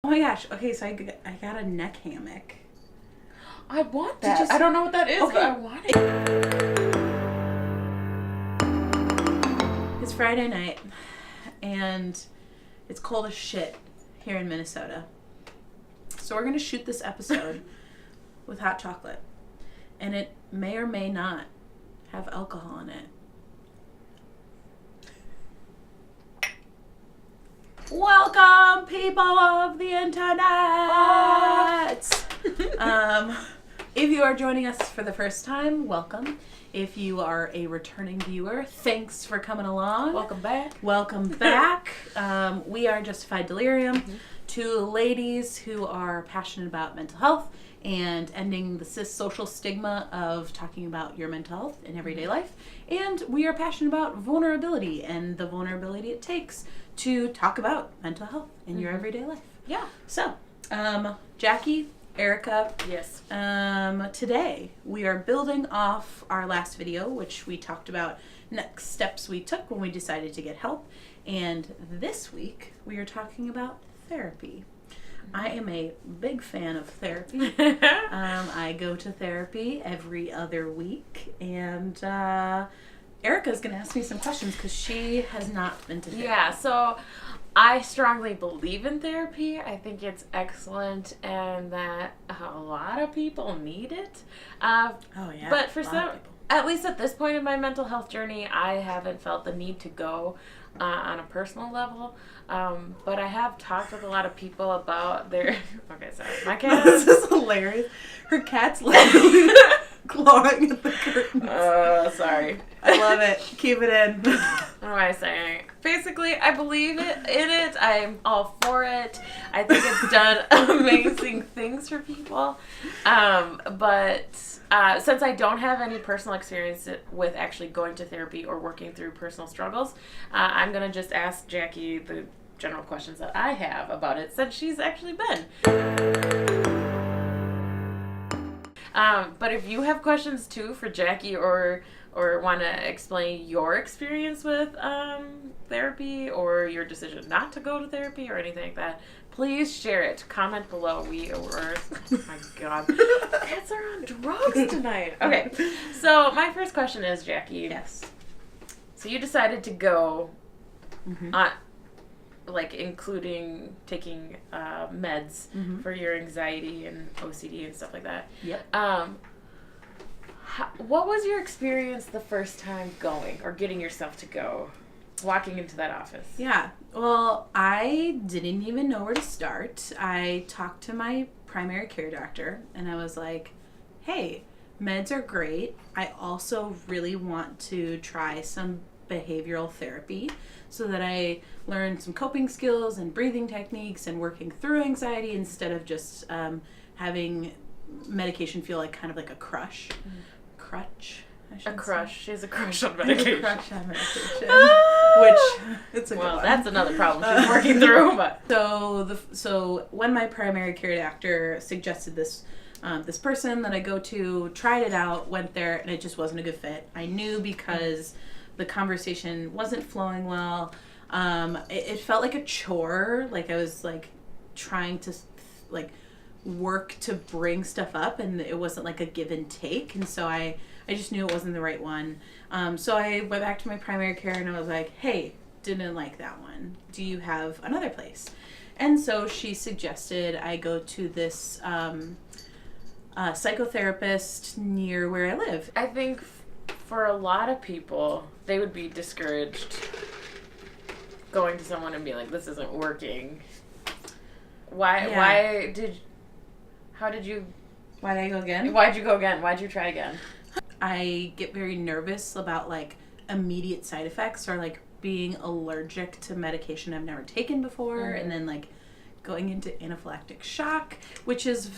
Oh my gosh. Okay, so I got a neck hammock. I want that. I don't know what that is, but I want it. It's Friday night, and it's cold as shit here in Minnesota. So we're going to shoot this episode with hot chocolate. And it may or may not have alcohol in it. Welcome, people of the internet! If you are joining us for the first time, welcome. If you are a returning viewer, thanks for coming along. Welcome back. Welcome back. We are Justified Delirium, two ladies who are passionate about mental health and ending the social stigma of talking about your mental health in everyday life. And we are passionate about vulnerability and the vulnerability it takes to talk about mental health in your everyday life. Yeah. So, Jaquie, Erica. Yes. Today we are building off our last video, which we talked about next steps we took when we decided to get help. And this week we are talking about therapy. I am a big fan of therapy. I go to therapy every other week, and Erica's going to ask me some questions because she has not been to therapy. Yeah, so I strongly believe in therapy. I think it's excellent and that a lot of people need it. Oh, yeah. But for some, at least at this point in my mental health journey, I haven't felt the need to go on a personal level. But I have talked with a lot of people about their... Okay, sorry. My cat... This is hilarious. Her cat's literally clawing at the curtains. Sorry. I love it. Keep it in. What am I saying? Basically, I believe in it. I'm all for it. I think it's done amazing things for people. But since I don't have any personal experience with actually going to therapy or working through personal struggles, I'm going to just ask Jaquie the general questions that I have about it since she's actually been. But if you have questions too for Jaquie or want to explain your experience with therapy or your decision not to go to therapy or anything like that, please share it. Comment below. Oh my God. Cats are on drugs tonight. Okay. So my first question is, Jaquie. Yes. So you decided to go including taking meds for your anxiety and OCD and stuff like that. Yep. What was your experience the first time going or getting yourself to go, walking into that office? Yeah. Well, I didn't even know where to start. I talked to my primary care doctor and I was like, hey, meds are great. I also really want to try some behavioral therapy so that I learn some coping skills and breathing techniques and working through anxiety instead of just having medication feel like kind of like a crutch. A crush. She has a crush on medication. A crush on medication. Which, it's a good one. That's another problem she's working through. But So when my primary care doctor suggested this person that I go to, tried it out, went there, and it just wasn't a good fit. I knew because the conversation wasn't flowing well. It felt like a chore. Like I was like trying to work to bring stuff up, and it wasn't like a give and take. And so I just knew it wasn't the right one. So I went back to my primary care and I was like, hey, didn't like that one. Do you have another place? And so she suggested I go to this psychotherapist near where I live. I think for a lot of people, they would be discouraged going to someone and being like, this isn't working. Why'd I go again? Why'd you go again? Why'd you try again? I get very nervous about like immediate side effects or like being allergic to medication I've never taken before, and then like going into anaphylactic shock, which is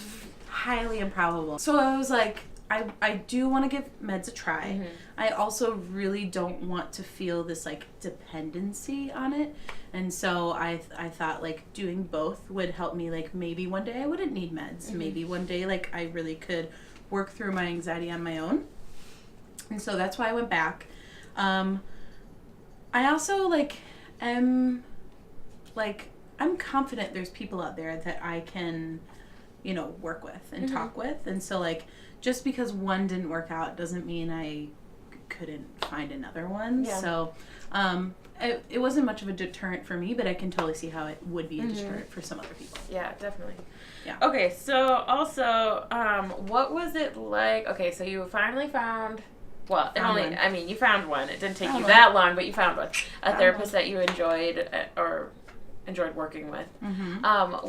highly improbable. So I was like, I do want to give meds a try. I also really don't want to feel this like dependency on it. And so I thought like doing both would help me. Like maybe one day I wouldn't need meds. Maybe one day like I really could work through my anxiety on my own. And so that's why I went back. I also like am like I'm confident there's people out there that I can, work with and talk with. And so, like, just because one didn't work out doesn't mean I couldn't find another one. Yeah. So, it wasn't much of a deterrent for me, but I can totally see how it would be a deterrent for some other people. Yeah, definitely. Yeah. Okay, so also, what was it like? Okay, so you finally found, well, you found one. It didn't take you that long, but you found one. A therapist that you enjoyed or enjoyed working with. Mm-hmm.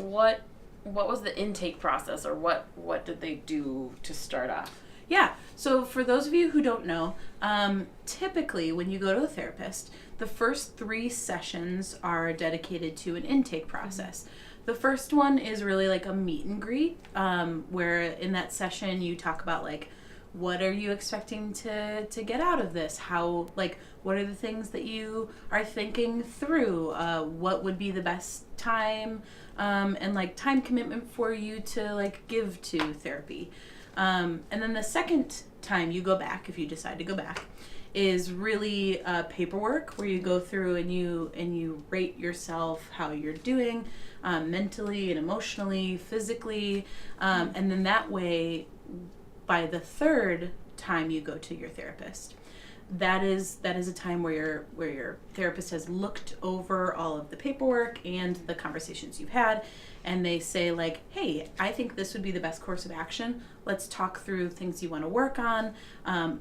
What was the intake process, or what did they do to start off? Yeah, so for those of you who don't know, typically when you go to a therapist, the first 3 sessions are dedicated to an intake process. Mm-hmm. The first one is really like a meet and greet, where in that session you talk about like, what are you expecting to get out of this? How, like, what are the things that you are thinking through? What would be the best time and like time commitment for you to like give to therapy? And then the second time you go back, if you decide to go back, is really paperwork where you go through and you rate yourself, how you're doing mentally and emotionally, physically, and then that way, by the third time you go to your therapist, that is a time where your therapist has looked over all of the paperwork and the conversations you've had, and they say like, hey, I think this would be the best course of action. Let's talk through things you want to work on,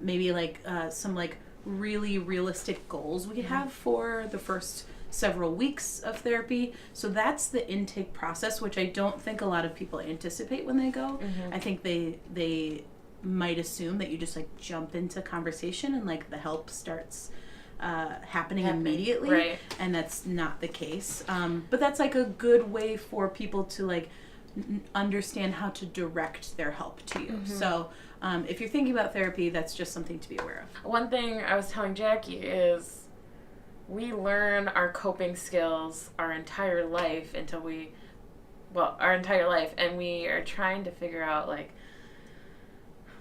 maybe like some like really realistic goals we have for the first several weeks of therapy. So that's the intake process, which I don't think a lot of people anticipate when they go. Mm-hmm. I think they might assume that you just like jump into conversation and like the help starts happening immediately, right? And that's not the case. But that's like a good way for people to like understand how to direct their help to you. Mm-hmm. So if you're thinking about therapy, that's just something to be aware of. One thing I was telling Jaquie is we learn our coping skills our entire life and we are trying to figure out like,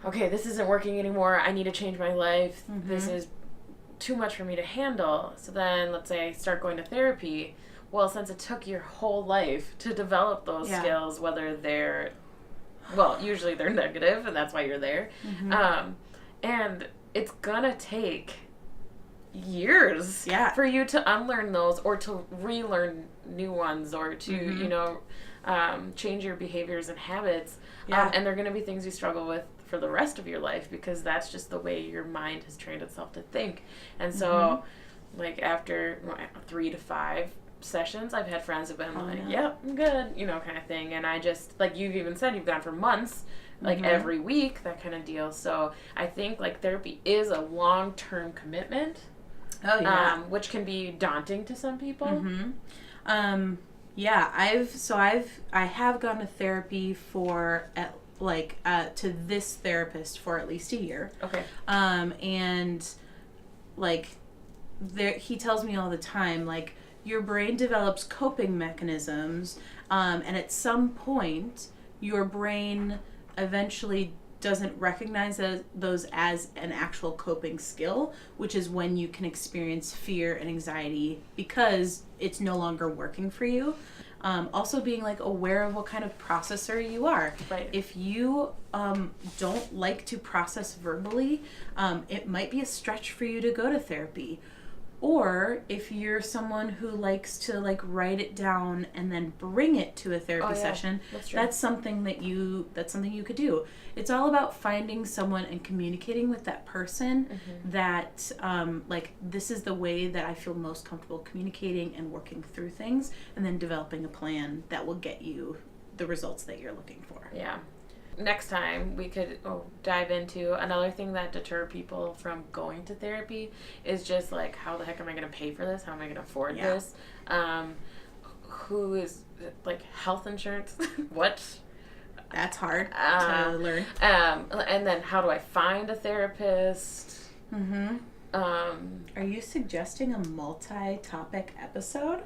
okay, this isn't working anymore. I need to change my life. Mm-hmm. This is too much for me to handle. So then let's say I start going to therapy. Well, since it took your whole life to develop those skills, whether usually they're negative, and that's why you're there. Mm-hmm. And it's gonna take years for you to unlearn those or to relearn new ones or to, change your behaviors and habits. Yeah. And they're going to be things you struggle with for the rest of your life because that's just the way your mind has trained itself to think. And so, like, after 3 to 5 sessions, I've had friends who've been yep, I'm good, kind of thing. And I just, like you've even said, you've gone for months, like every week, that kind of deal. So I think, like, therapy is a long-term commitment. Oh, yeah. Which can be daunting to some people. Mm-hmm. Yeah, I have gone to therapy for to this therapist for at least a year. Okay. And like he tells me all the time, like, your brain develops coping mechanisms, and at some point your brain eventually doesn't recognize those as an actual coping skill, which is when you can experience fear and anxiety because it's no longer working for you. Also being like aware of what kind of processor you are. Right. If you don't like to process verbally, it might be a stretch for you to go to therapy. Or if you're someone who likes to like write it down and then bring it to a therapy session, that's something you could do. It's all about finding someone and communicating with that person that like, this is the way that I feel most comfortable communicating and working through things, and then developing a plan that will get you the results that you're looking for. Yeah. Next time we could dive into another thing that deter people from going to therapy is just like, how the heck am I going to pay for this? How am I going to afford this? Who is like health insurance? What? That's hard to learn. And then how do I find a therapist? Mm-hmm. Are you suggesting a multi-topic episode?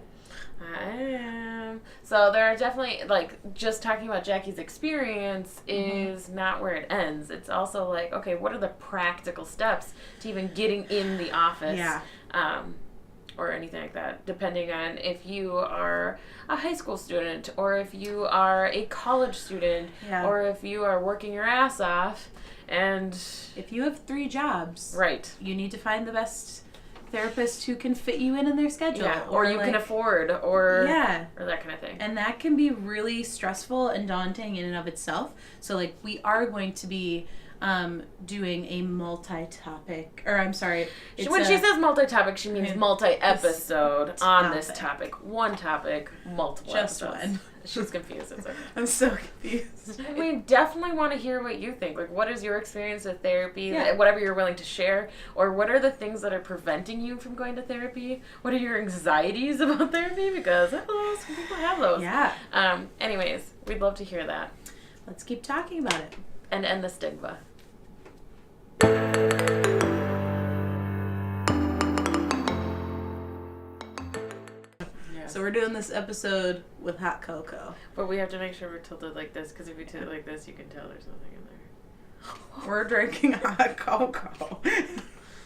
I am. So there are definitely, like, just talking about Jaquie's experience is not where it ends. It's also like, okay, what are the practical steps to even getting in the office? Yeah. or anything like that, depending on if you are a high school student or if you are a college student or if you are working your ass off. And if you have 3 jobs, right, you need to find the best therapist who can fit you in their schedule. Yeah, or you can afford, or that kind of thing. And that can be really stressful and daunting in and of itself. So, like, we are going to be doing a multi-topic, or I'm sorry. When she says multi-topic, she means multi-episode on this topic. One topic, multiple episodes. One. She's confused. It's okay. I'm so confused. We definitely want to hear what you think. Like, what is your experience with therapy? Whatever you're willing to share. Or what are the things that are preventing you from going to therapy? What are your anxieties about therapy? Because, some people have those. Yeah. Anyways, we'd love to hear that. Let's keep talking about it. And end the stigma. So we're doing this episode with hot cocoa. But we have to make sure we're tilted like this, because if you tilt it like this, you can tell there's nothing in there. We're drinking hot cocoa.